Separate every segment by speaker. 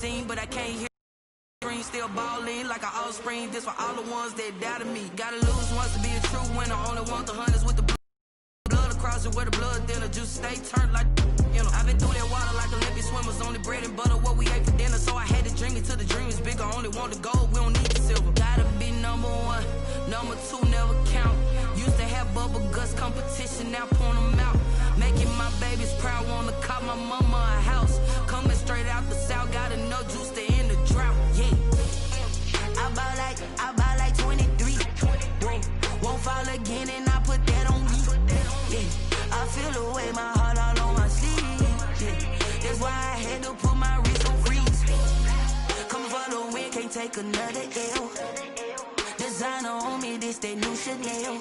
Speaker 1: but I can't hear dreams still balling like an offspring. This for all the ones that doubted me. Gotta lose once to be a true winner. Only want the hunters with the blood across it where the blood thinner. Just stay turned like, you know. I've been through that water like Olympic swimmers. Only bread and butter what we ate for dinner. So I had to dream it till the dream is bigger. Only want the gold, we don't need the silver. Gotta be number one, number two never count. Used to have bubble guts competition, now point them out. Making my babies proud, wanna call my mama a house. Coming straight out the south, got enough juice to end the drought. Yeah, I buy like 23. Won't fall again, and I put that on me. Yeah, I feel the way, my heart all on my sleeve. Yeah, that's why I had to put my wrist on freeze. Coming for the win, can't take another L. Designer on me, this that new Chanel.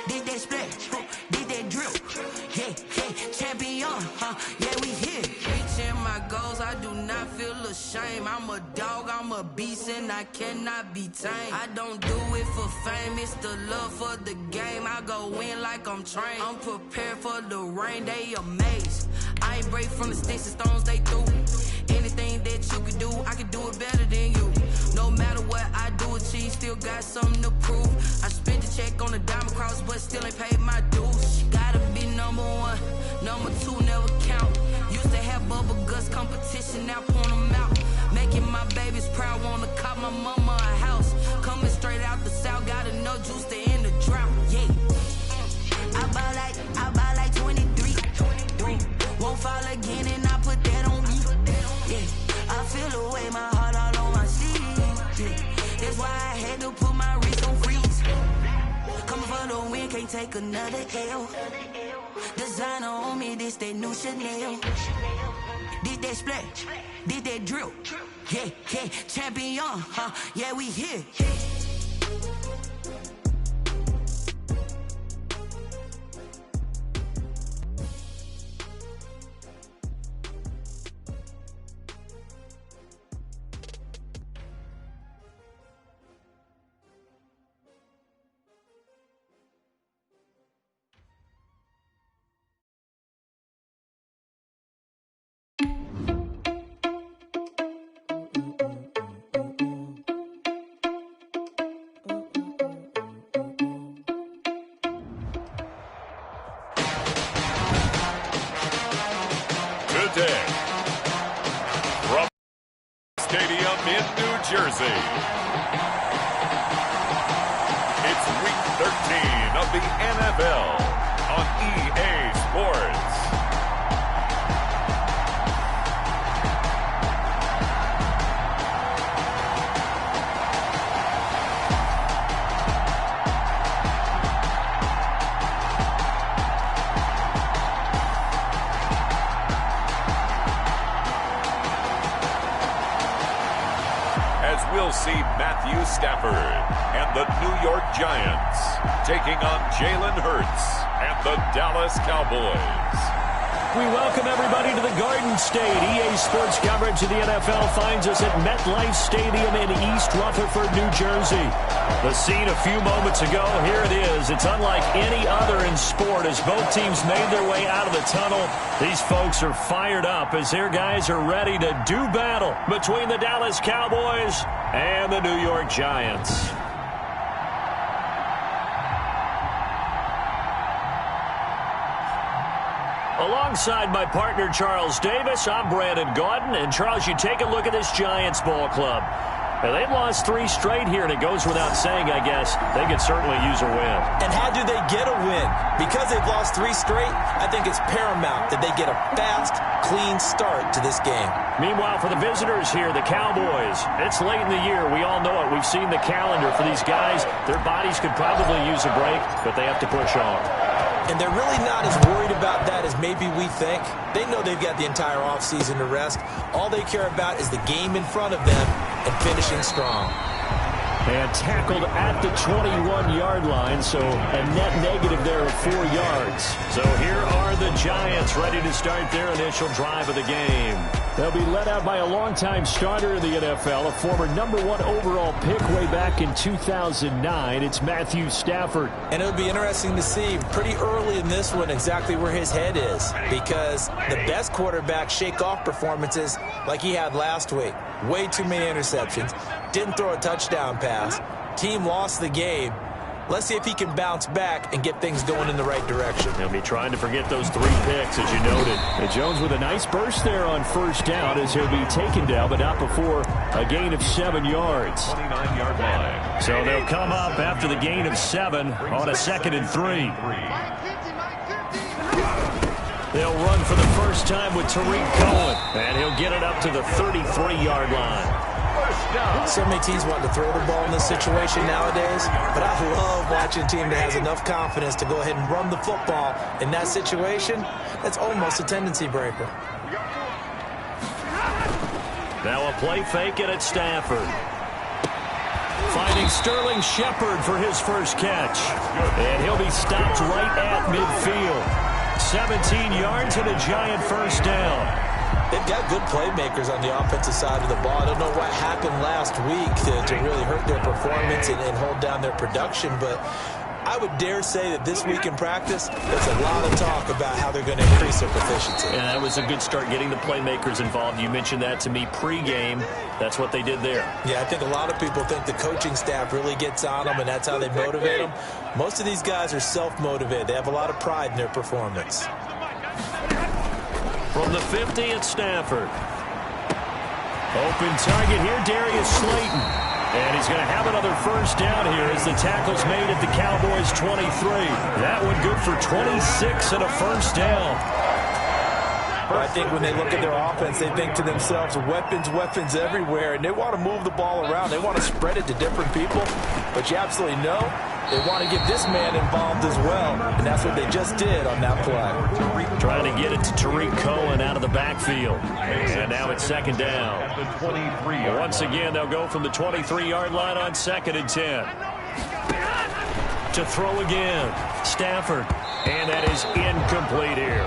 Speaker 1: Did that splash, did that drill. Yeah, champion, yeah, we here. Reaching my goals, I do not feel ashamed. I'm a dog, I'm a beast, and I cannot be tamed. I don't do it for fame, it's the love for the game. I go in like I'm trained. I'm prepared for the rain, they amazed. I ain't break from the sticks and stones they threw. Anything that you can do, I can do it better than you. No matter what I do, achieve, still got something to prove. I spent the check on the diamond cross, but still ain't paid my dues. Gotta be number one, number two never count. Used to have bubble guts competition, now point them out. Making my babies proud, wanna call my mama a house. Coming straight out the south, got enough juice to end the drought. Yeah, I buy like 23. Won't fall again, and I put that on me. Yeah, I feel the way, my heart all on my sleeve. Yeah, that's why I had to put my wrist on freeze. Coming for the win, can't take another L. Designer on me, this that new Chanel. Did that splash, did that drill. Yeah, champion, yeah, we here.
Speaker 2: Today, from Stadium in New Jersey, it's Week 13 of the NFL on EA Sports. We'll see Matthew Stafford and the New York Giants taking on Jalen Hurts and the Dallas Cowboys.
Speaker 3: We welcome everybody to the Garden State. EA Sports coverage of the NFL finds us at MetLife Stadium in East Rutherford, New Jersey. The scene a few moments ago, here it is. It's unlike any other in sport as both teams made their way out of the tunnel. These folks are fired up as their guys are ready to do battle between the Dallas Cowboys and the New York Giants. Alongside my partner, Charles Davis, I'm Brandon Gaudin. And, Charles, you take a look at this Giants ball club. Now, they've lost 3 straight here, and it goes without saying, I guess, they could certainly use a win.
Speaker 4: And how do they get a win? Because they've lost 3 straight, I think it's paramount that they get a fast, clean start to this game.
Speaker 3: Meanwhile, for the visitors here, the Cowboys, it's late in the year. We all know it. We've seen the calendar for these guys. Their bodies could probably use a break, but they have to push on.
Speaker 4: And they're really not as worried about that as maybe we think. They know they've got the entire offseason to rest. All they care about is the game in front of them and finishing strong.
Speaker 3: And tackled at the 21-yard line, so a net negative there of 4 yards. So here are the Giants ready to start their initial drive of the game. They'll be led out by a longtime starter in the NFL, a former #1 overall pick way back in 2009. It's Matthew Stafford.
Speaker 4: And it'll be interesting to see pretty early in this one exactly where his head is, because the best quarterbacks shake off performances like he had last week. Way too many interceptions. Didn't throw a touchdown pass. Team lost the game. Let's see if he can bounce back and get things going in the right direction.
Speaker 3: He'll be trying to forget those 3 picks, as you noted. And Jones with a nice burst there on first down as he'll be taken down, but not before a gain of 7 yards.
Speaker 2: 29-yard line.
Speaker 3: So they'll come up after the gain of 7 on a 2nd and 3. They'll run for the first time with Tariq Cohen, and he'll get it up to the 33-yard line.
Speaker 4: So many teams want to throw the ball in this situation nowadays, but I love watching a team that has enough confidence to go ahead and run the football in that situation. That's almost a tendency breaker.
Speaker 3: Now a play fake it at Stafford. Finding Sterling Shepard for his first catch. And he'll be stopped right at midfield. 17 yards and a Giant first down.
Speaker 4: They've got good playmakers on the offensive side of the ball. I don't know what happened last week to really hurt their performance and hold down their production, but I would dare say that this week in practice, there's a lot of talk about how they're going to increase their proficiency.
Speaker 3: And that was a good start getting the playmakers involved. You mentioned that to me pregame. That's what they did there.
Speaker 4: Yeah, I think a lot of people think the coaching staff really gets on them, and that's how they motivate them. Most of these guys are self-motivated. They have a lot of pride in their performance.
Speaker 3: From the 50 at Stafford. Open target here, Darius Slayton. And he's going to have another first down here as the tackle's made at the Cowboys 23. That one good for 26 and a first down.
Speaker 4: I think when they look at their offense, they think to themselves, weapons, weapons everywhere, and they want to move the ball around. They want to spread it to different people, but you absolutely know they want to get this man involved as well, and that's what they just did on that play.
Speaker 3: Trying to get it to Tariq Cohen out of the backfield. And now it's 2nd down. Once again, they'll go from the 23-yard line on 2nd and 10. To throw again, Stafford. And that is incomplete here.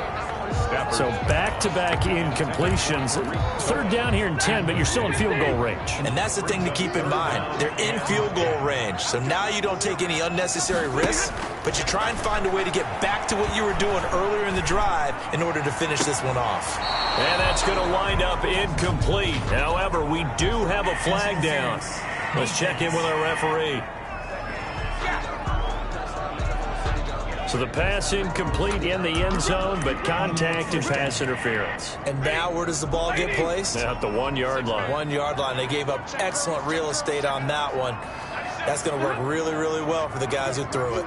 Speaker 3: So back-to-back incompletions. 3rd down here and 10, but you're still in field goal range.
Speaker 4: And that's the thing to keep in mind. They're in field goal range. So now you don't take any unnecessary risks, but you try and find a way to get back to what you were doing earlier in the drive in order to finish this one off.
Speaker 3: And that's going to wind up incomplete. However, we do have a flag down. Let's check in with our referee. So the pass incomplete in the end zone, but contact and pass interference.
Speaker 4: And now where does the ball get placed?
Speaker 3: At the 1-yard line.
Speaker 4: 1-yard line. They gave up excellent real estate on that one. That's going to work really, really well for the guys who threw it.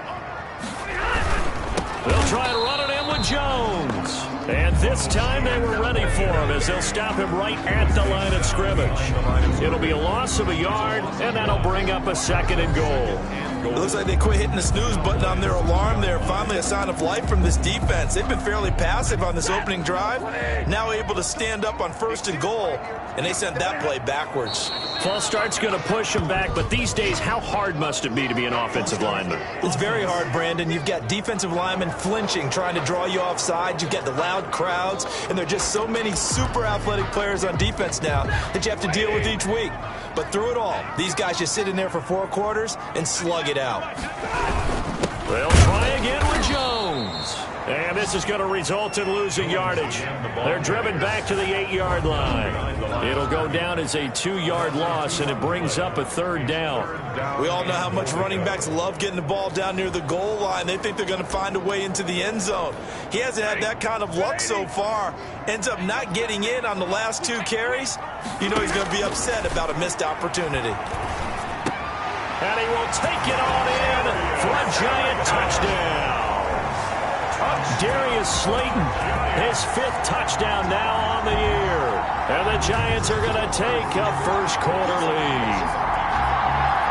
Speaker 3: They'll try and run it in with Jones. And this time they were ready for him as they'll stop him right at the line of scrimmage. It'll be a loss of a yard, and that'll bring up a 2nd and goal.
Speaker 4: It looks like they quit hitting the snooze button on their alarm there. Finally a sign of life from this defense. They've been fairly passive on this opening drive. Now able to stand up on 1st and goal, and they sent that play backwards.
Speaker 3: False start's going to push them back, but these days, how hard must it be to be an offensive lineman?
Speaker 4: It's very hard, Brandon. You've got defensive linemen flinching, trying to draw you offside. You've got the loud crowds, and there are just so many super athletic players on defense now that you have to deal with each week. But through it all, these guys just sit in there for 4 quarters and slug it out.
Speaker 3: They'll try again with Jones. And this is going to result in losing yardage. They're driven back to the 8-yard line. It'll go down as a 2-yard loss, and it brings up a 3rd down.
Speaker 4: We all know how much running backs love getting the ball down near the goal line. They think they're going to find a way into the end zone. He hasn't had that kind of luck so far. Ends up not getting in on the last 2 carries. You know he's going to be upset about a missed opportunity.
Speaker 3: And he will take it on in for a Giant touchdown. Darius Slayton, his 5th touchdown now on the year. And the Giants are going to take a first quarter lead.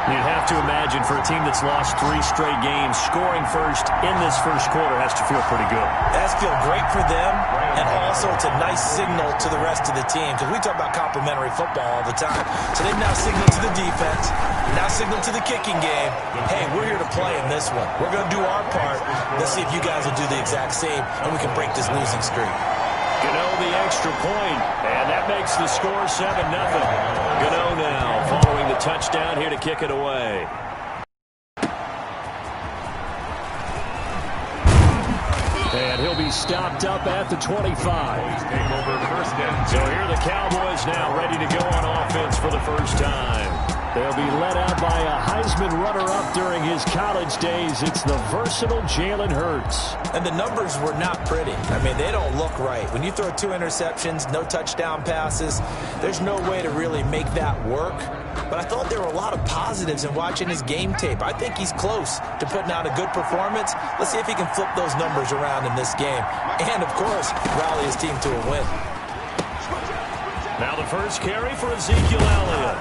Speaker 3: You'd have to imagine for a team that's lost 3 straight games, scoring first in this first quarter has to feel pretty good.
Speaker 4: It has to feel great for them, and also it's a nice signal to the rest of the team, because we talk about complementary football all the time. So they've now signaled to the defense, now signaled to the kicking game, hey, we're here to play in this one. We're going to do our part. Let's see if you guys will do the exact same, and we can break this losing streak.
Speaker 3: Gano the extra point, and that makes the score 7-0. Gano now following the touchdown here to kick it away. And he'll be stopped up at the 25. So here are the Cowboys now ready to go on offense for the first time. They'll be led out by a Heisman runner-up during his college days. It's the versatile Jalen Hurts.
Speaker 4: And the numbers were not pretty. I mean, they don't look right. When you throw 2 interceptions, no touchdown passes, there's no way to really make that work. But I thought there were a lot of positives in watching his game tape. I think he's close to putting out a good performance. Let's see if he can flip those numbers around in this game. And, of course, rally his team to a win.
Speaker 3: Now the first carry for Ezekiel Elliott.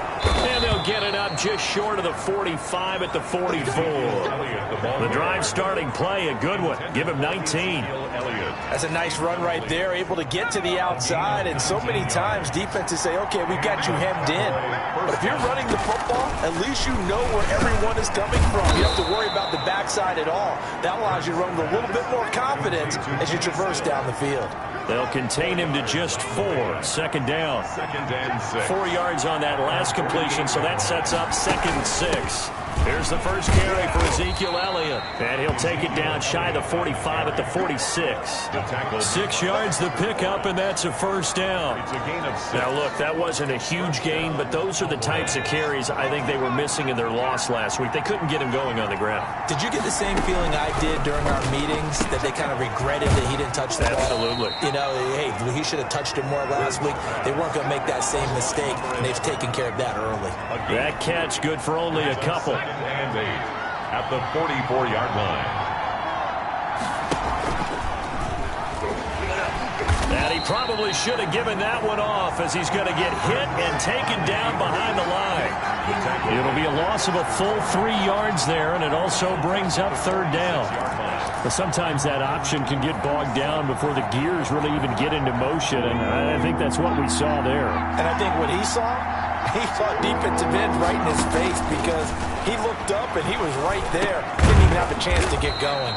Speaker 3: And they'll get it up just short of the 45 at the 44. The drive starting play, a good one. Give him 19.
Speaker 4: That's a nice run right there, able to get to the outside. And so many times defenses say, okay, we've got you hemmed in. But if you're running the football, at least you know where everyone is coming from. You don't have to worry about the backside at all. That allows you to run with a little bit more confidence as you traverse down the field.
Speaker 3: They'll contain him to just 4. Second down. 4 yards on that last completion, so that sets up 2nd and 6. Here's the first carry for Ezekiel Elliott. And he'll take it down shy of the 45 at the 46. 6 yards the pickup, and that's a first down. Now, look, that wasn't a huge gain, but those are the types of carries I think they were missing in their loss last week. They couldn't get him going on the ground.
Speaker 4: Did you get the same feeling I did during our meetings, that they kind of regretted that he didn't touch the ball?
Speaker 3: Absolutely.
Speaker 4: You know, hey, he should have touched it more last week. They weren't going to make that same mistake, and they've taken care of that early.
Speaker 3: That catch good for only a couple.
Speaker 2: And 8 at the 44-yard line.
Speaker 3: And he probably should have given that one off, as he's going to get hit and taken down behind the line. It'll be a loss of a full 3 yards there, and it also brings up 3rd down. But sometimes that option can get bogged down before the gears really even get into motion, and I think that's what we saw there.
Speaker 4: And I think what he saw defensive end right in his face, because he looked up and he was right there. Didn't even have a chance to get going.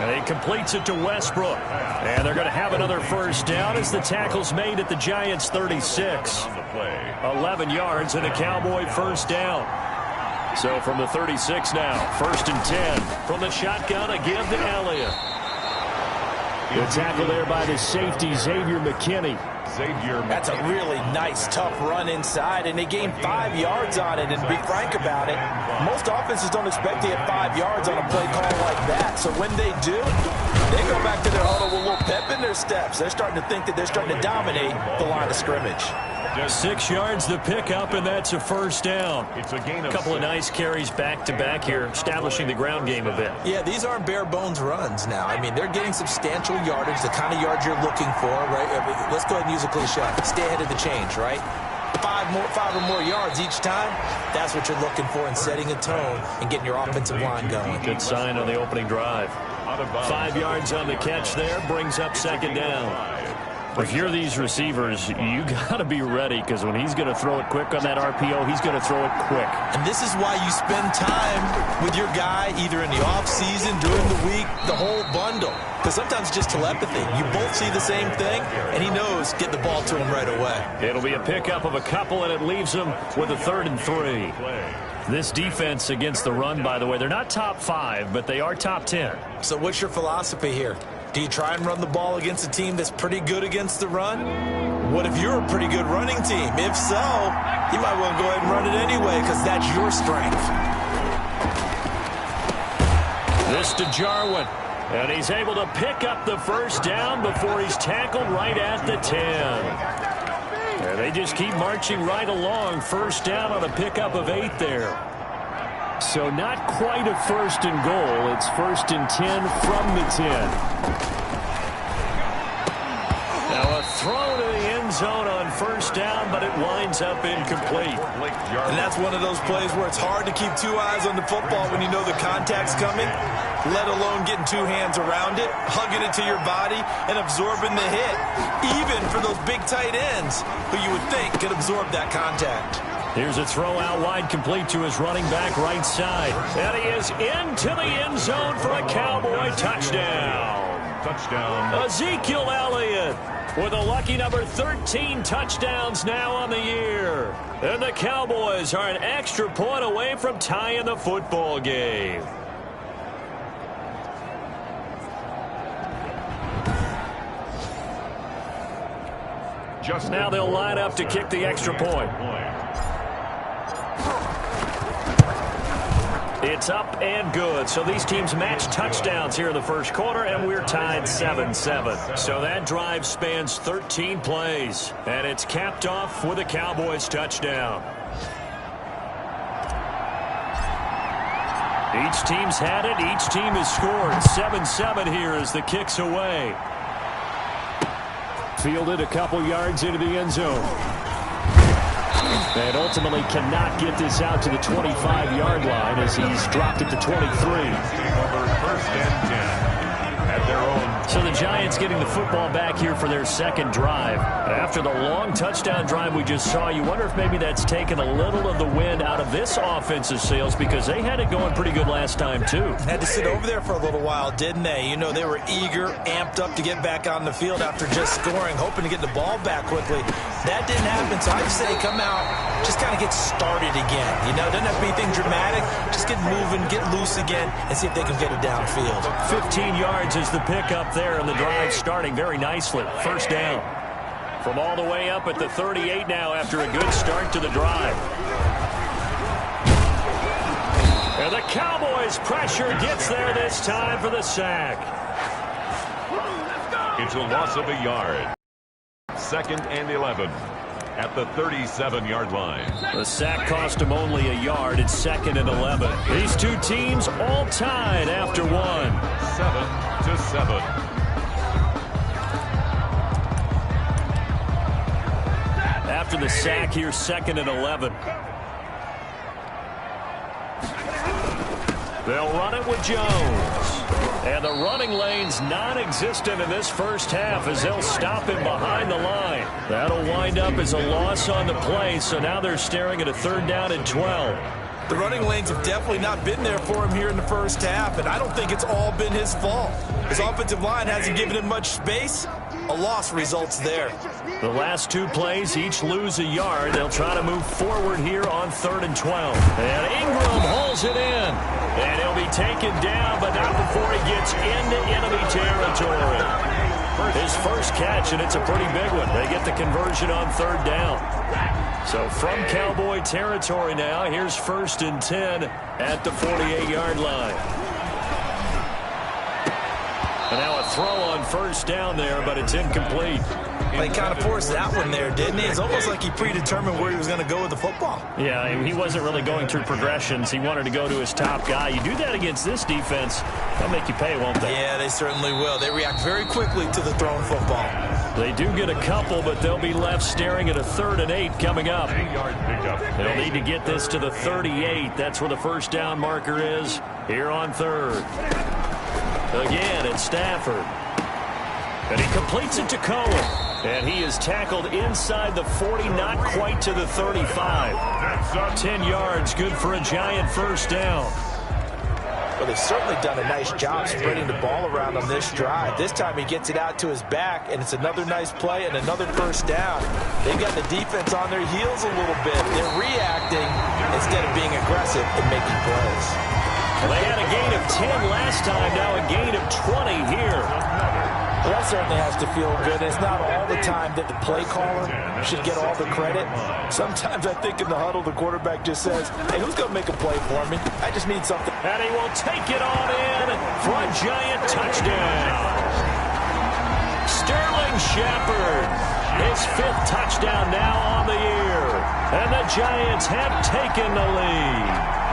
Speaker 3: And he completes it to Westbrook. And they're going to have another first down as the tackle's made at the Giants' 36. 11 yards and a Cowboy first down. So from the 36 now, 1st and 10. From the shotgun, a give to Elliott. Good tackle there by the safety, Xavier McKinney.
Speaker 4: That's a really nice, tough run inside, and they gained 5 yards on it. And to be frank about it, most offenses don't expect to get 5 yards on a play call like that. So when they do, they go back to their huddle with a little pep in their steps. They're starting to think that they're starting to dominate the line of scrimmage.
Speaker 3: 6 yards the pickup, and that's a first down. It's a gain of couple of nice carries back-to-back here, establishing the ground game a bit.
Speaker 4: Yeah, these aren't bare-bones runs now. I mean, they're getting substantial yardage, the kind of yards you're looking for, right? I mean, let's go ahead and use a cliche. Stay ahead of the change, right? 5 or more yards each time, that's what you're looking for in setting a tone and getting your offensive line going.
Speaker 3: Good sign on the opening drive. 5 yards on the catch there, brings up 2nd down. If you're these receivers, you got to be ready, because when he's going to throw it quick on that RPO, he's going to throw it quick.
Speaker 4: And this is why you spend time with your guy either in the offseason, during the week, the whole bundle. Because sometimes it's just telepathy. You both see the same thing, and he knows get the ball to him right away.
Speaker 3: It'll be a pickup of a couple, and it leaves him with a 3rd and 3. This defense against the run, by the way, they're not top 5, but they are top 10.
Speaker 4: So what's your philosophy here? Do you try and run the ball against a team that's pretty good against the run? What if you're a pretty good running team? If so, you might want to go ahead and run it anyway, because that's your strength.
Speaker 3: This to Jarwin. And he's able to pick up the first down before he's tackled right at the 10. And they just keep marching right along. First down on a pickup of 8 there. So not quite a 1st and goal. It's 1st and 10 from the 10. Now a throw to the end zone on first down, but it winds up incomplete.
Speaker 4: And that's one of those plays where it's hard to keep two eyes on the football when you know the contact's coming, let alone getting two hands around it, hugging it to your body, and absorbing the hit, even for those big tight ends who you would think could absorb that contact.
Speaker 3: Here's a throw out wide, complete to his running back right side. And he is into the end zone for a Cowboy touchdown.
Speaker 2: Touchdown.
Speaker 3: Ezekiel Elliott with a lucky number 13 touchdowns now on the year. And the Cowboys are an extra point away from tying the football game. Now they'll line up to kick the extra point. It's up and good. So these teams match touchdowns here in the first quarter, and we're tied 7-7. So that drive spans 13 plays, and it's capped off with a Cowboys touchdown. Each team's had it. Each team has scored. 7-7 here as the kick's away. Fielded a couple yards into the end zone. And ultimately cannot get this out to the 25-yard line as he's dropped it to 23.
Speaker 2: First and 10 at their own.
Speaker 3: So the Giants getting the football back here for their second drive. After the long touchdown drive we just saw, you wonder if maybe that's taken a little of the wind out of this offensive sails because they had it going pretty good last time too.
Speaker 4: Had to sit over there for a little while, didn't they? You know, they were eager, amped up to get back on the field after just scoring, hoping to get the ball back quickly. That didn't happen, so I say come out, just kind of get started again. You know, doesn't have to be anything dramatic. Just get moving, get loose again, and see if they can get it downfield.
Speaker 3: 15 yards is the pickup there, and the drive starting very nicely. First down. From all the way up at the 38 now after a good start to the drive. And the Cowboys pressure gets there this time for the sack.
Speaker 2: It's a loss of a yard. Second and 11 at the 37-yard line.
Speaker 3: The sack cost him only a yard. It's second and 11. These two teams all tied after one.
Speaker 2: 7-7.
Speaker 3: After the sack here, second and 11. They'll run it with Jones. And the running lane's non-existent in this first half as they'll stop him behind the line. That'll wind up as a loss on the play, so now they're staring at a third down and 12.
Speaker 4: The running lanes have definitely not been there for him here in the first half, and I don't think it's all been his fault. His offensive line hasn't given him much space. A loss results there.
Speaker 3: The last two plays each lose a yard. They'll try to move forward here on third and 12. And Ingram holds it in. And he'll be taken down, but not before he gets into enemy territory. His first catch, and it's a pretty big one. They get the conversion on third down. So from Cowboy territory now, here's first and 10 at the 48-yard line. And now a throw on first down there, but it's incomplete.
Speaker 4: He kind of forced that one there, didn't he? It's almost like he predetermined where he was going to go with the football.
Speaker 3: Yeah, he wasn't really going through progressions. He wanted to go to his top guy. You do that against this defense, they'll make you pay, won't they?
Speaker 4: Yeah, they certainly will. They react very quickly to the thrown football.
Speaker 3: They do get a couple, but they'll be left staring at a 3rd and 8 coming up.
Speaker 2: 8-yard pickup.
Speaker 3: They'll need to get this to the 38. That's where the first down marker is here on third. Again, it's Stafford. And he completes it to Cohen. And he is tackled inside the 40, not quite to the 35. 10 yards, good for a Giant first down.
Speaker 4: Well, they've certainly done a nice job spreading the ball around on this drive. This time he gets it out to his back, and it's another nice play and another first down. They've got the defense on their heels a little bit. They're reacting instead of being aggressive and making plays.
Speaker 3: Well, they had a gain of 10 last time, now a gain of 20 here.
Speaker 4: Well, that certainly has to feel good. It's not all the time that the play caller should get all the credit. Sometimes I think in the huddle, the quarterback just says, hey, who's going to make a play for me? I just need something.
Speaker 3: And he will take it on in for a Giant touchdown. Sterling Shepard, his 5th touchdown now on the year. And the Giants have taken the lead.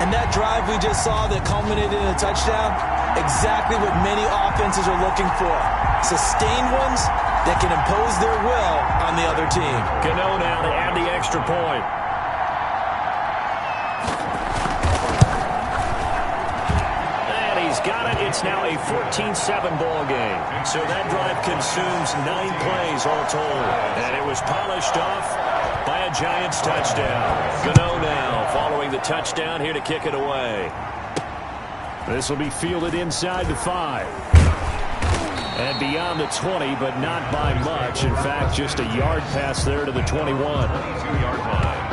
Speaker 4: And that drive we just saw that culminated in a touchdown, exactly what many offenses are looking for. Sustained ones that can impose their will on the other team.
Speaker 3: Gano now to add the extra point. And he's got it. It's now a 14-7 ball game. So that drive consumes 9 plays all told. And it was polished off by a Giants touchdown. Gano now following the touchdown here to kick it away. This will be fielded inside the 5. And beyond the 20, but not by much. In fact, just a yard pass there to the 21. 2-yard line.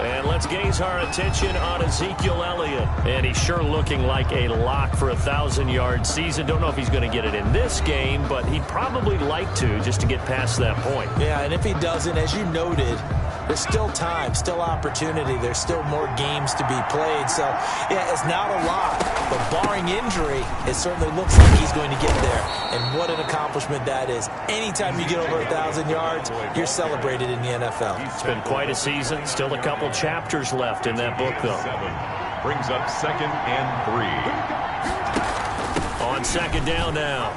Speaker 3: And let's gaze our attention on Ezekiel Elliott. And he's sure looking like a lock for a 1,000-yard season. Don't know if he's going to get it in this game, but he'd probably like to just to get past that point.
Speaker 4: Yeah, and if he doesn't, as you noted, there's still time, still opportunity. There's still more games to be played. So, yeah, it's not a lot. But barring injury, it certainly looks like he's going to get there. And what an accomplishment that is. Anytime you get over 1,000 yards, you're celebrated in the NFL.
Speaker 3: It's been quite a season. Still a couple chapters left in that book, though.
Speaker 2: Brings up 2nd and 3.
Speaker 3: On 2nd down now.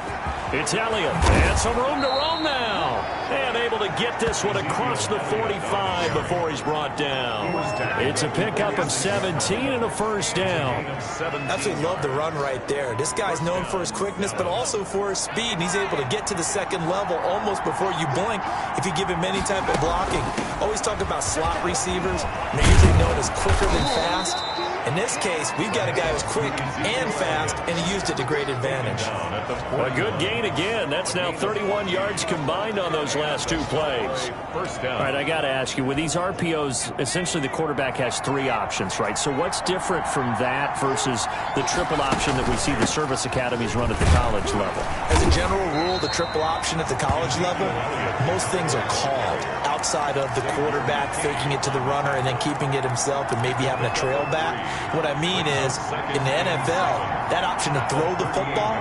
Speaker 3: It's Elliott. And some room to roam now. And able to get this one across the 45 before he's brought down. It's a pickup of 17 and a first down.
Speaker 4: Absolutely love the run right there. This guy's known for his quickness, but also for his speed. And he's able to get to the 2nd level almost before you blink if you give him any type of blocking. Always talk about slot receivers. And they're usually known as quicker than fast. In this case, we've got a guy who's quick and fast, and he used it to great advantage.
Speaker 3: A good gain again. That's now 31 yards combined on those last 2 plays.
Speaker 2: First down.
Speaker 3: All right, I got to ask you, with these RPOs, essentially the quarterback has 3 options, right? So what's different from that versus the triple option that we see the service academies run at the college level?
Speaker 4: As a general rule, the triple option at the college level, most things are called outside of the quarterback faking it to the runner and then keeping it himself and maybe having a trail back. What I mean is, in the NFL, that option to throw the football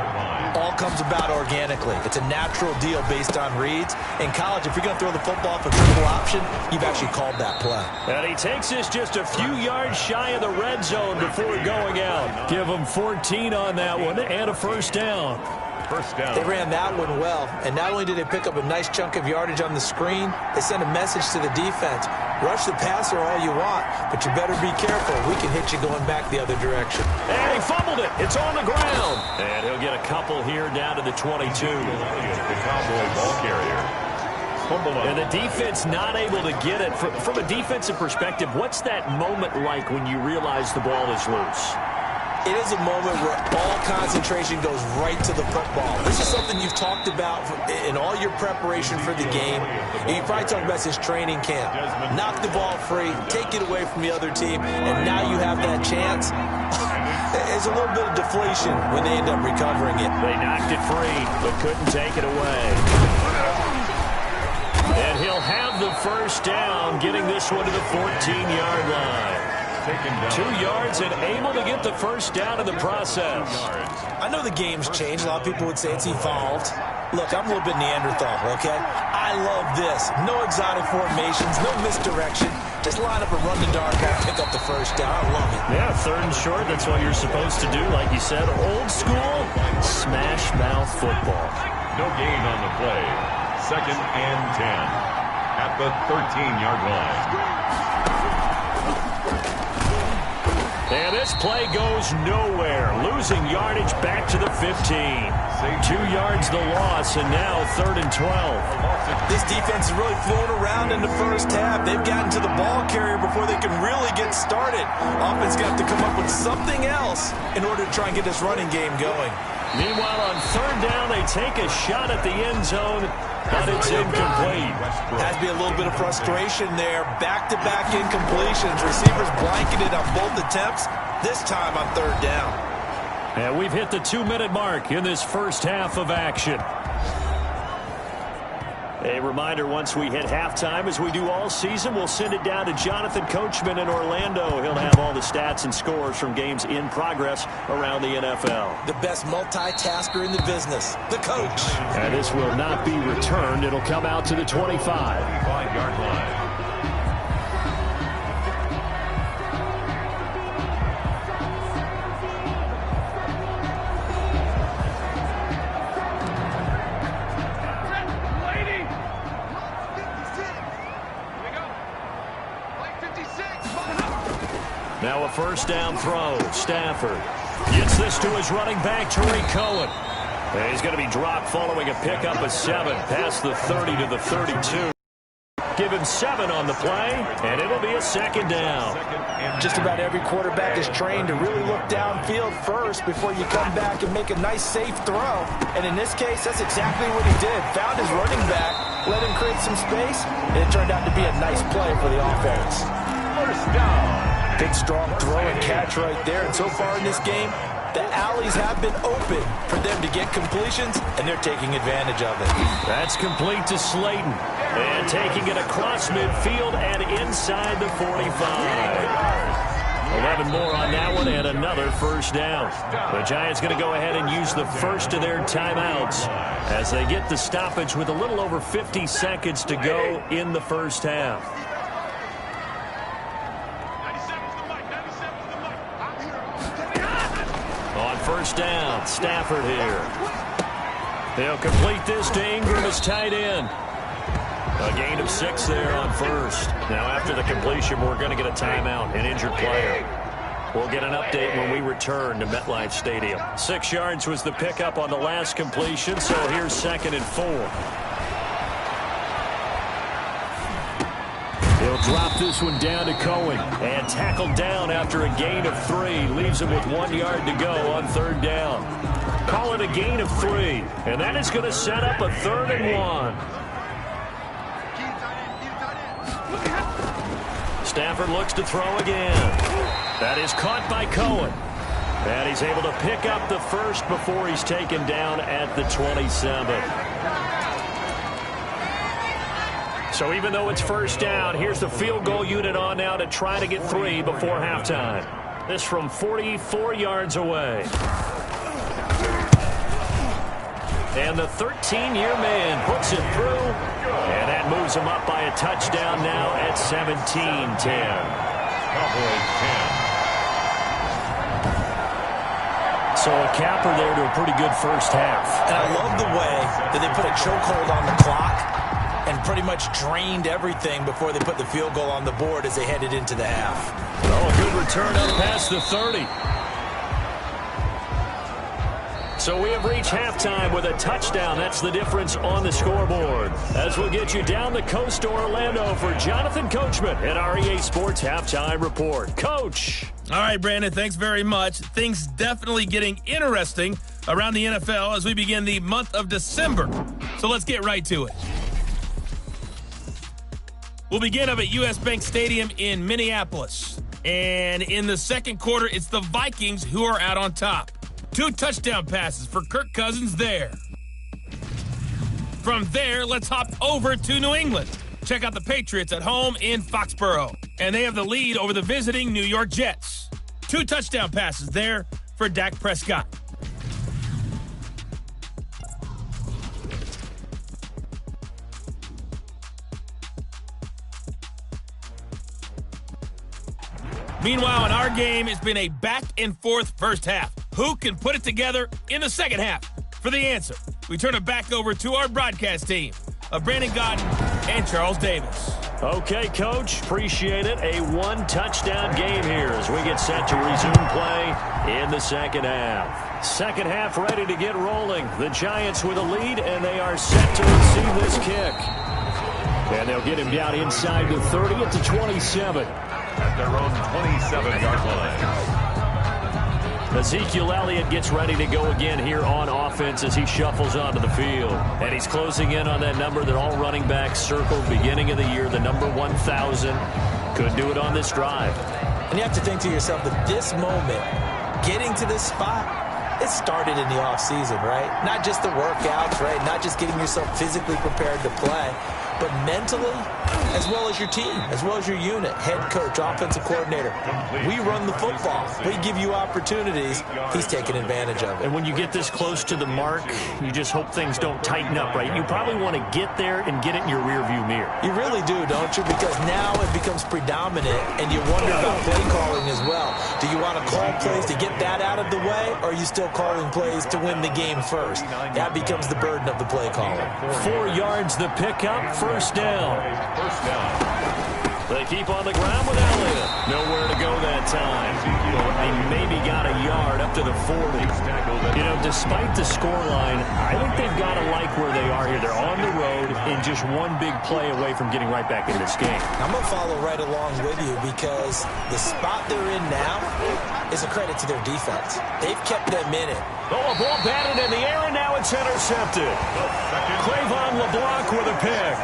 Speaker 4: all comes about organically. It's a natural deal based on reads. In college, if you're going to throw the football for triple option, you've actually called that play.
Speaker 3: And he takes us just a few yards shy of the red zone before going out. Give him 14 on that one and a first down.
Speaker 2: First down.
Speaker 4: They ran that one well, and not only did they pick up a nice chunk of yardage on the screen, they sent a message to the defense. Rush the passer all you want, but you better be careful. We can hit you going back the other direction.
Speaker 3: And he fumbled it. It's on the ground. And he'll get a couple here down to the 22.
Speaker 2: The Cowboy ball carrier.
Speaker 3: And the defense not able to get it. From a defensive perspective, what's that moment like when you realize the ball is loose?
Speaker 4: It is a moment where all concentration goes right to the football. This is something you've talked about in all your preparation for the game. You probably talked about since training camp. Knock the ball free, take it away from the other team, and now you have that chance. There's a little bit of deflation when they end up recovering it.
Speaker 3: They knocked it free, but couldn't take it away. And he'll have the first down, getting this one to the 14-yard line. 2 yards and able to get the first down in the process.
Speaker 4: I know the game's changed. A lot of people would say it's evolved. Look, I'm a little bit Neanderthal, okay? I love this. No exotic formations, no misdirection. Just line up and run the dart ball, pick up the first down. I love it.
Speaker 3: Yeah, 3rd and short, that's what you're supposed to do. Like you said, old school, smash mouth football.
Speaker 2: No gain on the play. 2nd and 10 at the 13-yard line.
Speaker 3: And this play goes nowhere. Losing yardage back to the 15. 2 yards the loss, and now 3rd and 12.
Speaker 4: This defense is really flown around in the first half. They've gotten to the ball carrier before they can really get started. Offense got to come up with something else in order to try and get this running game going.
Speaker 3: Meanwhile, on 3rd down, they take a shot at the end zone, but it's incomplete.
Speaker 4: Has to be a little bit of frustration there. Back-to-back incompletions. Receivers blanketed on both attempts, this time on 3rd down.
Speaker 3: And we've hit the 2-minute mark in this first half of action. A reminder, once we hit halftime, as we do all season, we'll send it down to Jonathan Coachman in Orlando. He'll have all the stats and scores from games in progress around the NFL.
Speaker 4: The best multitasker in the business, the coach.
Speaker 3: And this will not be returned. It'll come out to the 25.
Speaker 2: 5-yard line.
Speaker 3: Now a first down throw. Stafford gets this to his running back, Tariq Cohen. And he's going to be dropped following a pickup of 7 past the 30 to the 32. Give him 7 on the play, and it'll be a second down.
Speaker 4: Just about every quarterback is trained to really look downfield first before you come back and make a nice, safe throw. And in this case, that's exactly what he did. Found his running back, let him create some space, and it turned out to be a nice play for the offense.
Speaker 2: First down.
Speaker 4: Big, strong throw and catch right there. And so far in this game, the alleys have been open for them to get completions, and they're taking advantage of it.
Speaker 3: That's complete to Slayton. And taking it across midfield and inside the 45. 11 more on that one and another first down. The Giants going to go ahead and use the first of their timeouts as they get the stoppage with a little over 50 seconds to go in the first half. On first down, Stafford here. They'll complete this to Ingram as tight end. A gain of 6 there on first. Now after the completion, we're going to get a timeout, an injured player. We'll get an update when we return to MetLife Stadium. 6 yards was the pickup on the last completion, so here's 2nd and 4. He'll drop this one down to Cohen and tackled down after a gain of 3. Leaves him with 1 yard to go on 3rd down. Call it a gain of 3, and that is going to set up a 3rd and 1. Stafford looks to throw again. That is caught by Cohen. And he's able to pick up the first before he's taken down at the 27. So even though it's first down, here's the field goal unit on now to try to get 3 before halftime. This from 44 yards away. And the 13-year man puts it through. And that moves him up by a touchdown now at 17-10.
Speaker 2: Cowboys 10.
Speaker 3: So a capper there to a pretty good first half.
Speaker 4: And I love the way that they put a chokehold on the clock and pretty much drained everything before they put the field goal on the board as they headed into the half.
Speaker 3: Oh, a good return up past the 30. So we have reached halftime with a touchdown. That's the difference on the scoreboard. As we'll get you down the coast to Orlando for Jonathan Coachman at our EA Sports Halftime Report. Coach.
Speaker 5: All right, Brandon, thanks very much. Things definitely getting interesting around the NFL as we begin the month of December. So let's get right to it. We'll begin up at U.S. Bank Stadium in Minneapolis. And in the second quarter, it's the Vikings who are out on top. 2 touchdown passes for Kirk Cousins there. From there, let's hop over to New England. Check out the Patriots at home in Foxborough. And they have the lead over the visiting New York Jets. 2 touchdown passes there for Dak Prescott. Meanwhile, in our game, it's been a back-and-forth first half. Who can put it together in the second half? For the answer, we turn it back over to our broadcast team of Brandon Godden and Charles Davis.
Speaker 3: Okay, Coach, appreciate it. A 1-touchdown game here as we get set to resume play in the second half. Second half ready to get rolling. The Giants with a lead, and they are set to receive this kick. And they'll get him down inside the 30 at the 27.
Speaker 2: At their own 27-yard line.
Speaker 3: Ezekiel Elliott gets ready to go again here on offense as he shuffles onto the field. And he's closing in on that number that all running backs circled beginning of the year, the number 1,000. Could do it on this drive.
Speaker 4: And you have to think to yourself that this moment, getting to this spot, it started in the offseason, right? Not just the workouts, right? Not just getting yourself physically prepared to play, but mentally, as well as your team, as well as your unit, head coach, offensive coordinator. We run the football. We give you opportunities. He's taking advantage of it.
Speaker 3: And when you get this close to the mark, you just hope things don't tighten up, right? You probably want to get there and get it in your rearview mirror.
Speaker 4: You really do, don't you? Because now it becomes predominant, and you wonder about play calling as well. Do you want to call plays to get that out of the way, or are you still calling plays to win the game first? That becomes the burden of the play calling.
Speaker 3: 4 yards the pickup, first down.
Speaker 2: First down.
Speaker 3: The They keep on the ground with Elliott. Nowhere to go that time. Well, they maybe got a yard up to the 40. You know, despite the scoreline, I think they've got to like where they are here. They're on the road and just one big play away from getting right back in this game.
Speaker 4: I'm going to follow right along with you because the spot they're in now is a credit to their defense. They've kept them in it.
Speaker 3: Oh, a ball batted in the air, and now it's intercepted. Clavon LeBlanc with a pick.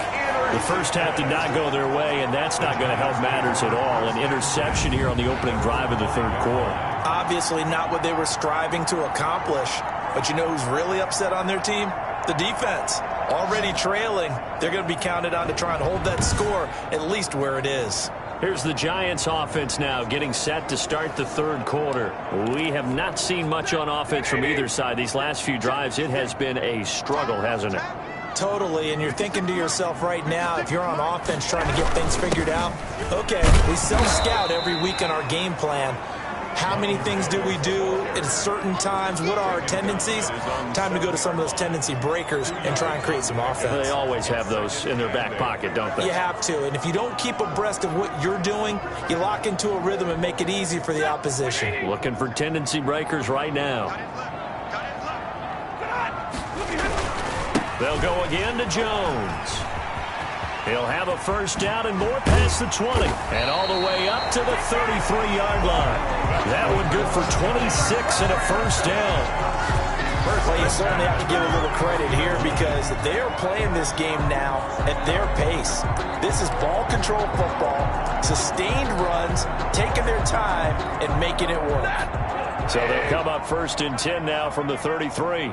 Speaker 3: The first half did not go their way, and that's not going to help matters at all. An interception here on the opening drive of the third quarter.
Speaker 4: Obviously not what they were striving to accomplish. But you know who's really upset on their team? The defense. Already trailing. They're going to be counted on to try and hold that score at least where it is.
Speaker 3: Here's the Giants offense now getting set to start the third quarter. We have not seen much on offense from either side. These last few drives, it has been a struggle, hasn't it?
Speaker 4: Totally, and you're thinking to yourself right now, if you're on offense trying to get things figured out, okay, we self-scout every week in our game plan. How many things do we do at certain times? What are our tendencies? Time to go to some of those tendency breakers and try and create some offense.
Speaker 3: They always have those in their back pocket, don't they?
Speaker 4: You have to, and if you don't keep abreast of what you're doing, you lock into a rhythm and make it easy for the opposition.
Speaker 3: Looking for tendency breakers right now. They'll go again to Jones. He'll have a first down and more past the 20. And all the way up to the 33-yard line. That one good for 26 and a first down.
Speaker 4: Berkeley, you certainly have to give a little credit here because they're playing this game now at their pace. This is ball control football, sustained runs, taking their time, and making it work.
Speaker 3: So they'll come up first and 10 now from the 33.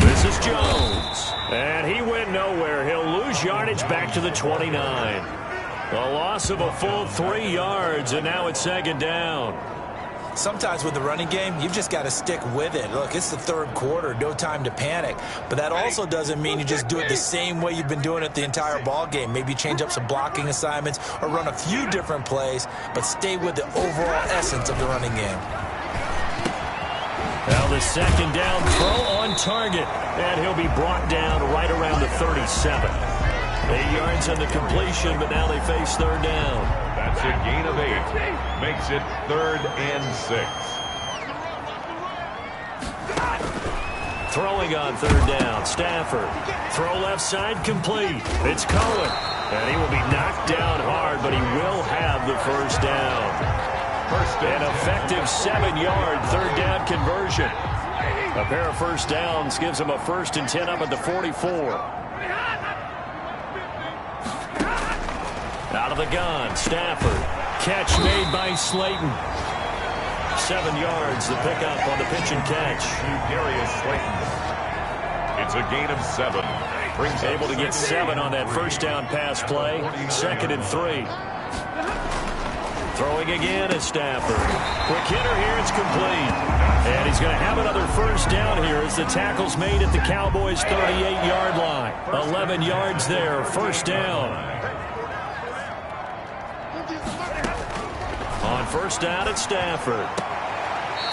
Speaker 3: This is Jones. And he went nowhere. He'll lose yardage back to the 29. A loss of a full 3 yards, and now it's second down.
Speaker 4: Sometimes with the running game, you've just got to stick with it. Look, it's the third quarter, no time to panic. But that also doesn't mean you just do it the same way you've been doing it the entire ball game. Maybe change up some blocking assignments or run a few different plays, but stay with the overall essence of the running game.
Speaker 3: Now the second down throw on target, and he'll be brought down right around the 37. 8 yards on the completion, but now they face third down.
Speaker 2: That's a gain of 8. Makes it 3rd and 6.
Speaker 3: Throwing on third down, Stafford. Throw left side complete. It's Cohen. And he will be knocked down hard, but he will have the first down. An effective 7-yard third down conversion. A pair of first downs gives him a 1st and 10 up at the 44. Out of the gun, Stafford. Catch made by Slayton. 7 yards, the pickup on the pitch and catch.
Speaker 2: Darius Slayton. It's a gain of 7. Brings
Speaker 3: able to get 7 on that first down pass play. 2nd and 3. Throwing again is Stafford. Quick hitter here, it's complete. And he's going to have another first down here as the tackle's made at the Cowboys' 38-yard line. 11 yards there, first down. On first down, it's Stafford.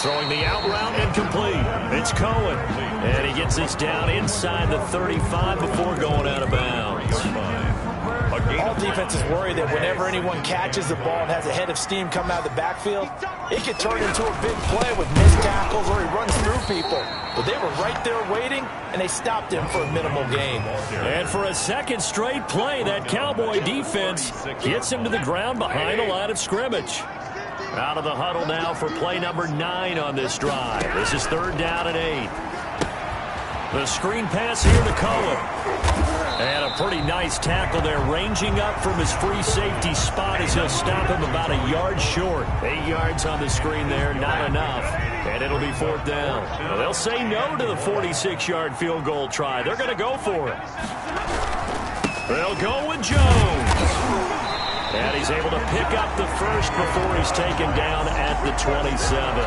Speaker 3: Throwing the out route and complete. It's Cohen. And he gets this down inside the 35 before going out of bounds.
Speaker 4: All defenses worry that whenever anyone catches the ball and has a head of steam coming out of the backfield, it could turn into a big play with missed tackles or he runs through people. But they were right there waiting, and they stopped him for a minimal gain.
Speaker 3: And for a second straight play, that Cowboy defense gets him to the ground behind the line of scrimmage. Out of the huddle now for play number 9 on this drive. This is 3rd down and 8. The screen pass here to Cohen. And a pretty nice tackle there, ranging up from his free safety spot as he'll stop him about a yard short. 8 yards on the screen there, not enough. And it'll be 4th down. Well, they'll say no to the 46-yard field goal try. They're going to go for it. They'll go with Jones. And he's able to pick up the first before he's taken down at the 27.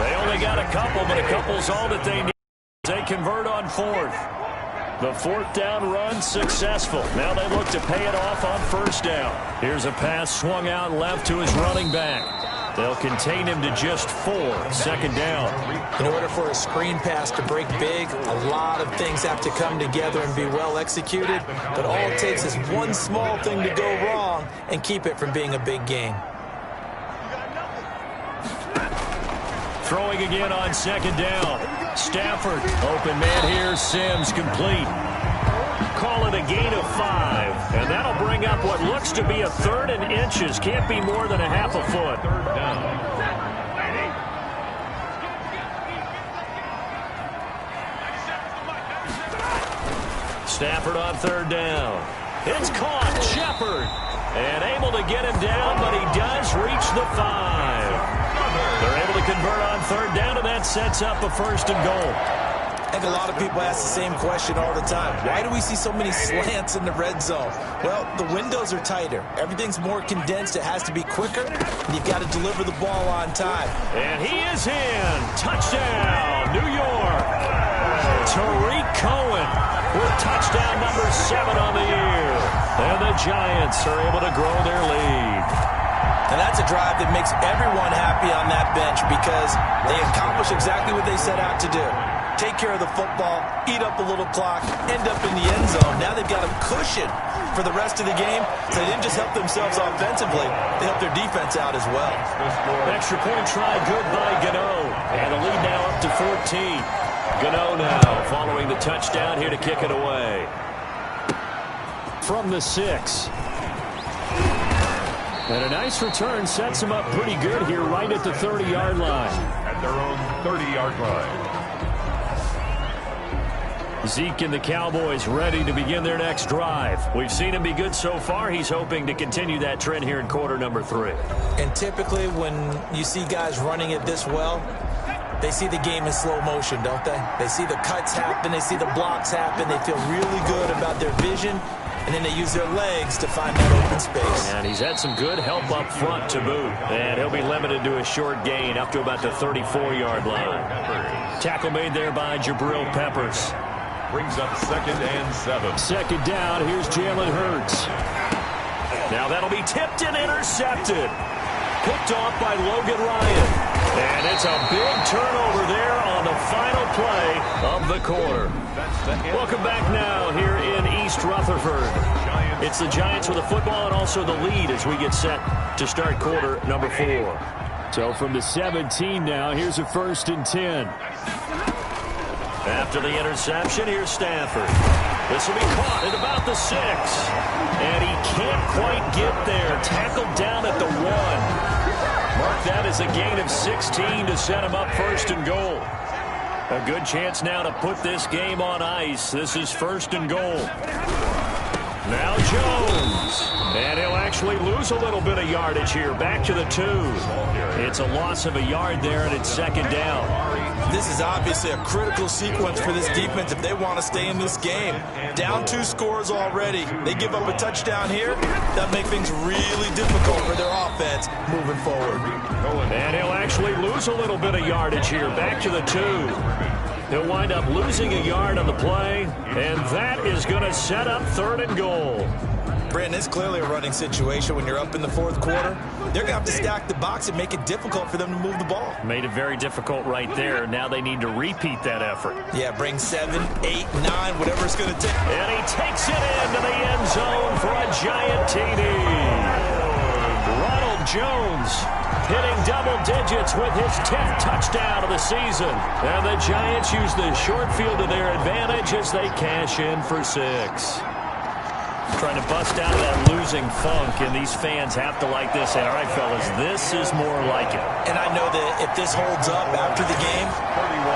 Speaker 3: They only got a couple, but a couple's all that they need. They convert on 4th. The 4th down run successful. Now they look to pay it off on first down. Here's a pass swung out left to his running back. They'll contain him to just 4. 2nd down.
Speaker 4: In order for a screen pass to break big, a lot of things have to come together and be well executed. But all it takes is one small thing to go wrong and keep it from being a big game.
Speaker 3: Throwing again on 2nd down. Stafford, open man here, Sims complete. Call it a gain of 5, and that'll bring up what looks to be a 3rd and inches. Can't be more than a half a foot.
Speaker 2: 3rd down.
Speaker 3: Stafford on 3rd down. It's caught, Shepard, and able to get him down, but he does reach the 5. They're able to convert on 3rd down, and that sets up a 1st and goal.
Speaker 4: I think a lot of people ask the same question all the time. Why do we see so many slants in the red zone? Well, the windows are tighter. Everything's more condensed. It has to be quicker, and you've got to deliver the ball on time.
Speaker 3: And he is in. Touchdown, New York. Tariq Cohen with touchdown number 7 on the year. And the Giants are able to grow their lead.
Speaker 4: And that's a drive that makes everyone happy on that bench because they accomplish exactly what they set out to do. Take care of the football, eat up a little clock, end up in the end zone. Now they've got a cushion for the rest of the game. So they didn't just help themselves offensively, they helped their defense out as well.
Speaker 3: Extra point try good by Gano. And the lead now up to 14. Gano now following the touchdown here to kick it away. From the 6. And a nice return sets him up pretty good here right at the 30-yard line.
Speaker 2: At their own 30-yard line.
Speaker 3: Zeke and the Cowboys ready to begin their next drive. We've seen him be good so far. He's hoping to continue that trend here in quarter number 3.
Speaker 4: And typically when you see guys running it this well, they see the game in slow motion, don't they? They see the cuts happen. They see the blocks happen. They feel really good about their vision. And then they use their legs to find that open space.
Speaker 3: And he's had some good help up front to boot. And he'll be limited to a short gain up to about the 34-yard line. Tackle made there by Jabril Peppers.
Speaker 2: Brings up 2nd and 7.
Speaker 3: 2nd down, here's Jalen Hurts. Now that'll be tipped and intercepted. Picked off by Logan Ryan. And it's a big turnover there on the final play of the quarter. Welcome back now here in East Rutherford. It's the Giants with the football and also the lead as we get set to start quarter number 4. So from the 17 now, here's a 1st and 10. After the interception, here's Stafford. This will be caught at about the 6. And he can't quite get there. Tackled down at the 1. Mark that as a gain of 16 to set him up 1st and goal. A good chance now to put this game on ice. This is 1st and goal. Now Jones. And he'll actually lose a little bit of yardage here. Back to the 2. It's a loss of a yard there, and it's 2nd down.
Speaker 4: This is obviously a critical sequence for this defense if they want to stay in this game. Down 2 scores already. They give up a touchdown here. That make things really difficult for their offense moving forward.
Speaker 3: And he'll actually lose a little bit of yardage here. Back to the 2. He'll wind up losing a yard on the play, and that is going to set up 3rd and goal.
Speaker 4: Brandon, it's clearly a running situation when you're up in the 4th quarter. They're going to have to stack the box and make it difficult for them to move the ball.
Speaker 3: Made it very difficult right there. Now they need to repeat that effort.
Speaker 4: Yeah, bring 7, 8, 9, whatever it's going to take.
Speaker 3: And he takes it into the end zone for a giant TD. Ronald Jones hitting double digits with his 10th touchdown of the season. And the Giants use the short field to their advantage as they cash in for 6. Trying to bust out of that losing funk, and these fans have to like this. Say, all right, fellas, this is more like it.
Speaker 4: And I know that if this holds up after the game,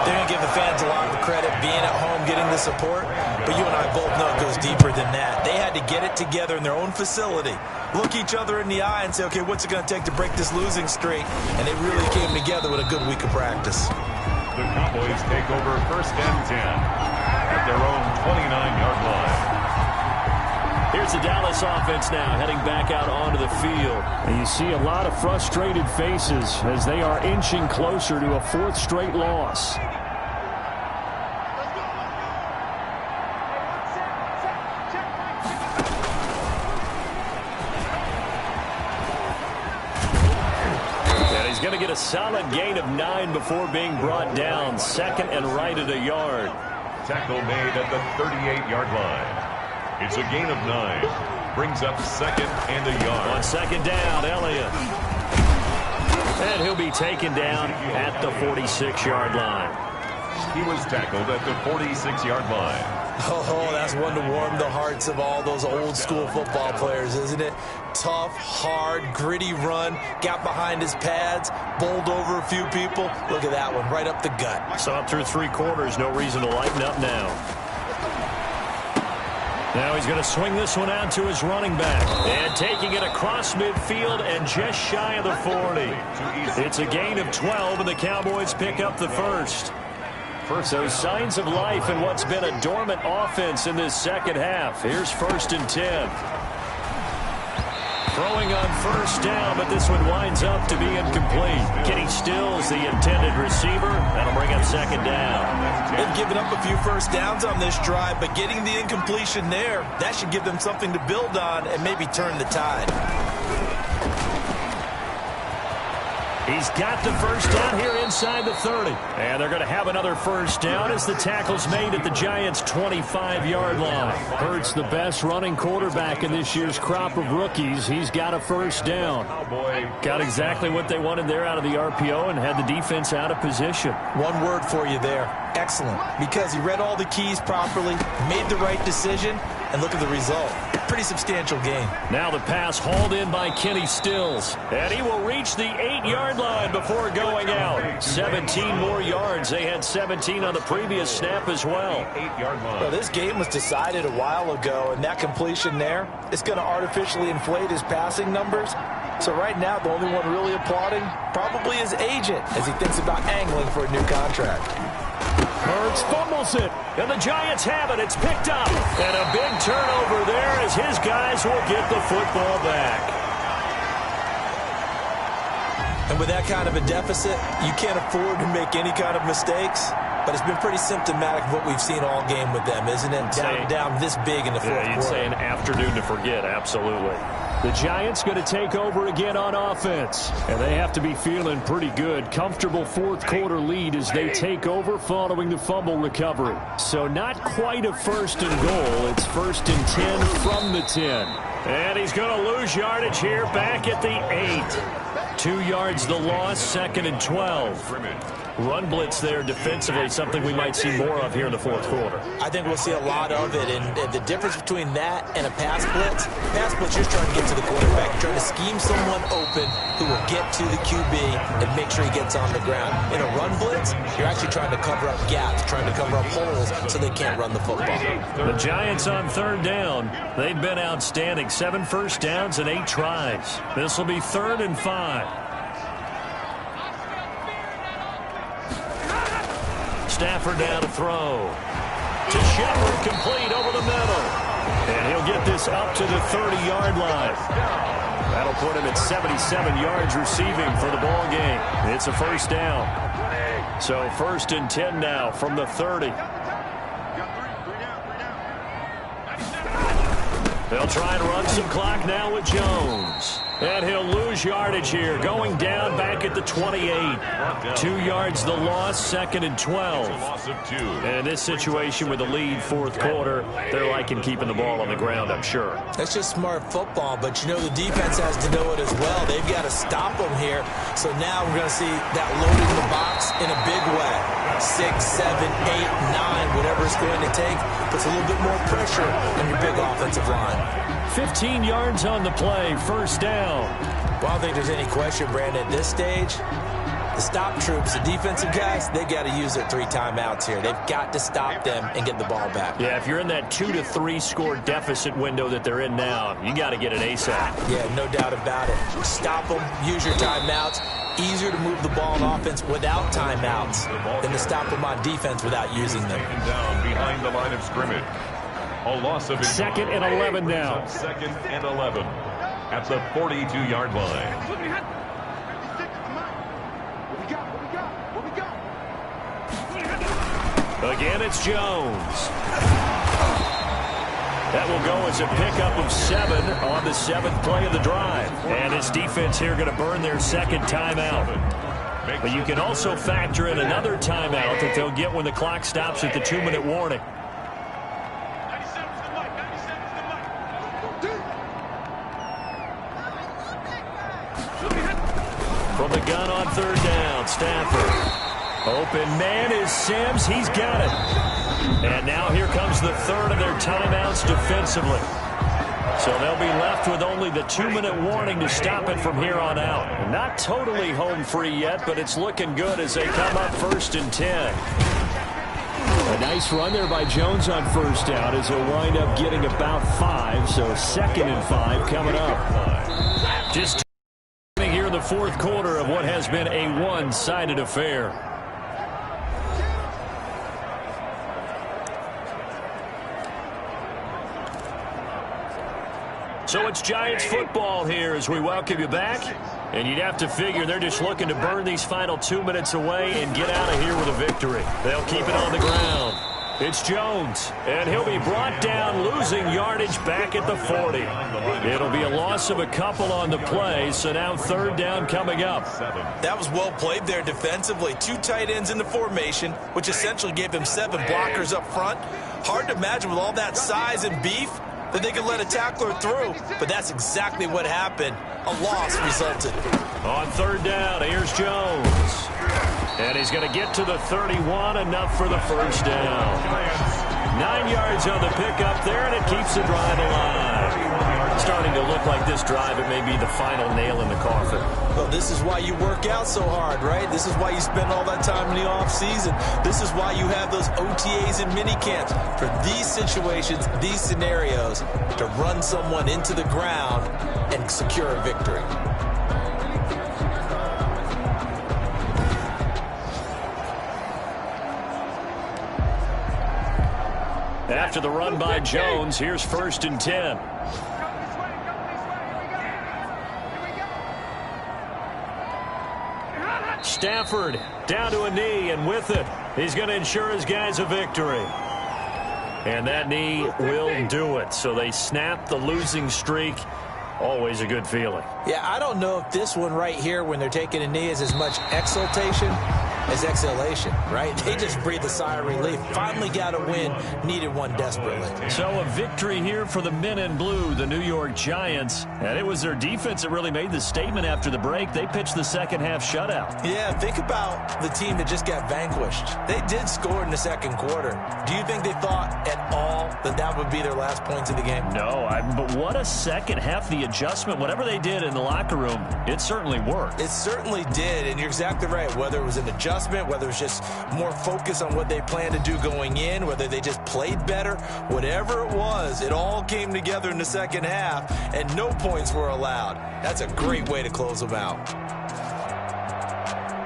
Speaker 4: they're going to give the fans a lot of credit being at home, getting the support. But you and I both know it goes deeper than that. They had to get it together in their own facility, look each other in the eye and say, okay, what's it going to take to break this losing streak? And they really came together with a good week of practice.
Speaker 2: The Cowboys take over 1st and 10 at their own 29-yard line.
Speaker 3: Here's the Dallas offense now heading back out onto the field. And you see a lot of frustrated faces as they are inching closer to a 4th straight loss. And going to get a solid gain of 9 before being brought down. Second and right at a yard.
Speaker 2: Tackle made at the 38-yard line. It's a gain of 9. Brings up second and a yard.
Speaker 3: On second down, Elliott. And he'll be taken down at the 46-yard line.
Speaker 2: He was tackled at the 46-yard line.
Speaker 4: Oh, that's one to warm the hearts of all those old-school football players, isn't it? Tough, hard, gritty run, got behind his pads, bowled over a few people. Look at that one, right up the gut.
Speaker 3: So up through 3 quarters, no reason to lighten up now. Now he's going to swing this one out to his running back. And taking it across midfield and just shy of the 40. It's a gain of 12, and the Cowboys pick up the first. So signs of life in what's been a dormant offense in this second half. Here's 1st and 10. Throwing on first down, but this one winds up to be incomplete. Kenny Stills, the intended receiver. That'll bring up second down.
Speaker 4: They've given up a few first downs on this drive, but getting the incompletion there, that should give them something to build on and maybe turn the tide.
Speaker 3: He's got the first down here inside the 30. And they're going to have another first down as the tackle's made at the Giants' 25-yard line. Hurts the best running quarterback in this year's crop of rookies. He's got a first down. Got exactly what they wanted there out of the RPO and had the defense out of position.
Speaker 4: One word for you there. Excellent. Because he read all the keys properly, made the right decision, and look at the result. Pretty substantial gain.
Speaker 3: Now the pass hauled in by Kenny Stills. And he will reach the 8-yard line before going out. 17 more yards. They had 17 on the previous snap as well.
Speaker 4: Well, this game was decided a while ago, and that completion there is going to artificially inflate his passing numbers. So right now, the only one really applauding probably his agent as he thinks about angling for a new contract.
Speaker 3: Hurts fumbles it, and the Giants have it. It's picked up, and a big turnover there as his guys will get the football back.
Speaker 4: And with that kind of a deficit, you can't afford to make any kind of mistakes. But it's been pretty symptomatic of what we've seen all game with them, isn't it? Down this big in the fourth quarter.
Speaker 3: You'd say an afternoon to forget, absolutely. The Giants going to take over again on offense. And they have to be feeling pretty good. Comfortable fourth quarter lead as they take over following the fumble recovery. So not quite a 1st and goal. It's 1st and 10 from the 10. And he's going to lose yardage here back at the 8. 2 yards the loss, 2nd and 12. Run blitz there defensively, something we might see more of here in the fourth quarter.
Speaker 4: I think we'll see a lot of it, and the difference between that and a pass blitz, you're trying to get to the quarterback. You're trying to scheme someone open who will get to the QB and make sure he gets on the ground. In a run blitz, you're actually trying to cover up gaps, trying to cover up holes so they can't run the football.
Speaker 3: The Giants on 3rd down. They've been outstanding. 7 first downs and 8 tries. This will be 3rd and 5. Stafford down to throw. To Shepard, complete over the middle. And he'll get this up to the 30-yard line. That'll put him at 77 yards receiving for the ball game. It's a first down. So 1st and 10 now from the 30. They'll try and run some clock now with Jones. And he'll lose yardage here, going down back at the 28. 2 yards the loss, 2nd and 12. And in this situation with the lead fourth quarter, they're liking keeping the ball on the ground, I'm sure.
Speaker 4: That's just smart football, but you know the defense has to know it as well. They've got to stop them here. So now we're going to see that loaded in the box in a big way. 6, 7, 8, 9, whatever it's going to take, puts a little bit more pressure on your big offensive line.
Speaker 3: 15 yards on the play, first down.
Speaker 4: Well, I don't think there's any question, Brandon, at this stage, the stop troops, the defensive guys, they've got to use their 3 timeouts here. They've got to stop them and get the ball back.
Speaker 3: Yeah, if you're in that 2 to 3 score deficit window that they're in now, you got to get it ASAP.
Speaker 4: Yeah, no doubt about it. Stop them, use your timeouts. Easier to move the ball on offense without timeouts than to stop them on defense without using them.
Speaker 2: Down behind the line of scrimmage. A loss of
Speaker 3: 2nd and 11 now.
Speaker 2: 2nd and 11 at the 42-yard line.
Speaker 3: Again, it's Jones. That will go as a pickup of 7 on the 7th play of the drive. And this defense here going to burn their second timeout. But you can also factor in another timeout that they'll get when the clock stops at the 2-minute warning. From the gun on 3rd down, Stafford. Open man is Sims. He's got it. And now here comes the 3rd of their timeouts defensively. So they'll be left with only the 2-minute warning to stop it from here on out. Not totally home free yet, but it's looking good as they come up 1st and 10.
Speaker 6: A nice run there by Jones on 1st down as he'll wind up getting about 5. So 2nd and 5 coming up.
Speaker 3: Just here in the 4th quarter of what has been a one-sided affair. So it's Giants football here as we welcome you back. And you'd have to figure they're just looking to burn these final 2 minutes away and get out of here with a victory. They'll keep it on the ground. It's Jones, and he'll be brought down, losing yardage back at the 40. It'll be a loss of a couple on the play, so now 3rd down coming up.
Speaker 4: That was well played there defensively. 2 tight ends in the formation, which essentially gave him 7 blockers up front. Hard to imagine with all that size and beef that they could let a tackler through, but that's exactly what happened. A loss resulted.
Speaker 3: On 3rd down, here's Jones. And he's going to get to the 31, enough for the 1st down. 9 yards on the pickup there, and it keeps the drive alive. Starting to look like this drive, it may be the final nail in the coffin.
Speaker 4: Well, this is why you work out so hard, right? This is why you spend all that time in the offseason. This is why you have those OTAs and minicamps. For these situations, these scenarios, to run someone into the ground and secure a victory.
Speaker 3: After the run by Jones, here's 1st and 10. Stafford down to a knee, and with it, he's going to ensure his guys a victory. And that knee will do it. So they snap the losing streak. Always a good feeling.
Speaker 4: Yeah, I don't know if this one right here, when they're taking a knee, is as much exultation as exhalation, right? They just breathe a sigh of relief. Finally got a win. Needed one desperately.
Speaker 3: So a victory here for the men in blue, the New York Giants. And it was their defense that really made the statement after the break. They pitched the second-half shutout.
Speaker 4: Yeah, think about the team that just got vanquished. They did score in the 2nd quarter. Do you think they thought at all that that would be their last points of the game?
Speaker 3: No, but what a second half. The adjustment, whatever they did in the locker room, it certainly worked.
Speaker 4: It certainly did, and you're exactly right. Whether it was an adjustment, whether it was just more focus on what they planned to do going in, whether they just played better, whatever it was, it all came together in the 2nd half, and no points were allowed. That's a great way to close them out.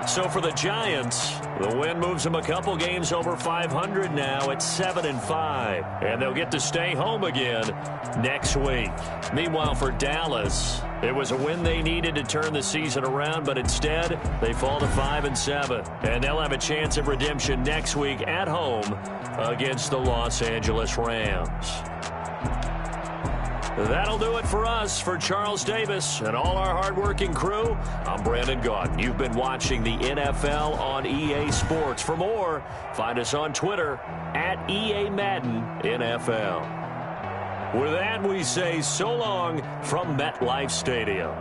Speaker 3: So for the Giants, the win moves them a couple games over 500 now at 7-5. And they'll get to stay home again next week. Meanwhile, for Dallas, it was a win they needed to turn the season around, but instead they fall to 5-7. And they'll have a chance of redemption next week at home against the Los Angeles Rams. That'll do it for us. For Charles Davis and all our hardworking crew, I'm Brandon Gaudin. You've been watching the NFL on EA Sports. For more, find us on Twitter at EA-Madden NFL. With that, we say so long from MetLife Stadium.